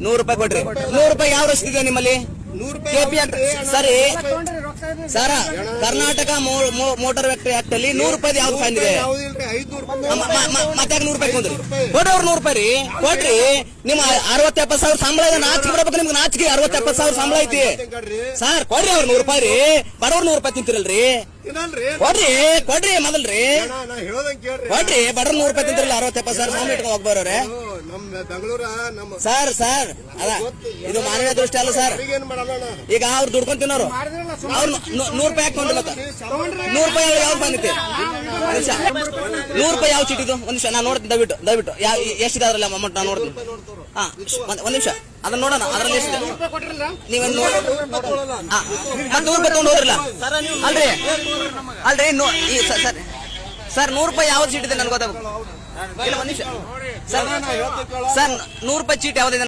100 ರೂಪಾಯಿ ಕೊಡ್ರಿ. 100 ರೂಪಾಯಿ ಯಾವ ರಸೀದಿದೆ ನಿಮ್ಮಲ್ಲಿ? ಸರಿ ಸರ, ಕರ್ನಾಟಕ ಮೋಟಾರ್ ವ್ಯಾಕ್ಟರಿ ಆಕ್ಟ್ ಅಲ್ಲಿ 100 ರೂಪಾಯಿ ಯಾವ್ದು ಫೈನ್ ಇದೆ? ಮತ್ತೆ 100 ರೂಪಾಯಿ ಕೊಂದ್ರಿ ಕೊಡ್ರಿ. ಅವ್ರು 100 ರೂಪಾಯಿ ರೀ ಕೊಡ್ರಿ. ನಿಮ್ಮ 60-70 ಸಾವಿರ ಸಂಬಳ ಇದೆ, ನಾಚಿಕೆ ಬರ್ಬೇಕು ನಿಮ್ಗೆ. ನಾಚಿಕೆ 60-70 ಸಾವಿರ ಸಂಬಳ ಐತಿ ಸರ್. ಕೊಡ್ರಿ ಅವ್ರು 100 ರೂಪಾಯಿ ರೀ. ಬಡವ್ರು 100 ರೂಪಾಯಿ ತಿಂತಿರಲ್ರಿ. ಕೊಡ್ರಿ ಮೊದಲ್ರಿ ಕೊಡ್ರಿ. ಬಡ್ರ 100 ರೂಪಾಯಿ ತಿಂತಿರಲ್ಲ. 60-70 ಸಾವಿರ ಸಂಬಳ ಇಟ್ಕೊಂಡು ಹೋಗ್ಬಾರವ್ರೆ ಸರ್. ಅದ ಇದು ಮಾನವೀಯ ದೃಷ್ಟಿ ಅಲ್ಲ ಸರ್. ಈಗ ಅವ್ರು ದುಡ್ಕೊಂಡ್ ತಿನ್ನೋರು ಅವ್ರು 100 ರೂಪಾಯಿ ಹಾಕೊಂಡಿಲ್ಲ. 100 ರೂಪಾಯಿ ಯಾವ್ದು ಬಂದಿತ್ತೆ? 100 ರೂಪಾಯಿ ಯಾವ ಚೀಟಿದು? ಒಂದ್ ನಿಮಿಷ ನಾನು ನೋಡ್ತೀನಿ. ದಯವಿಟ್ಟು ಎಷ್ಟಿದೆ ಅದ್ರಲ್ಲಿ ಅಮೌಂಟ್ ನಾನು ನೋಡ್ತೀನಿ. ಹಾ ಒಂದ್ ನಿಮಿಷ ಅದನ್ನ ನೋಡೋಣ. ಅದ್ರಲ್ಲಿ ಎಷ್ಟಿದೆ ನೀವೇನ್ ನೋಡಿ. ಮತ್ತೆ 100 ರೂಪಾಯಿ ತಗೊಂಡು ಹೋದ್ರಲ್ಲ ಅಲ್ರಿ ಸರ್ 100 ರೂಪಾಯಿ ಯಾವ್ದು ಚೀಟಿದೆ ನನ್ಗೆ ಗೊತ್ತಾಗಬೇಕು. ಇಲ್ಲ ಒಂದ್ ನಿಮಿಷ ಸರ್ 100 ರೂಪಾಯಿ ಚೀಟ್ ಯಾವ್ದಿದೆ?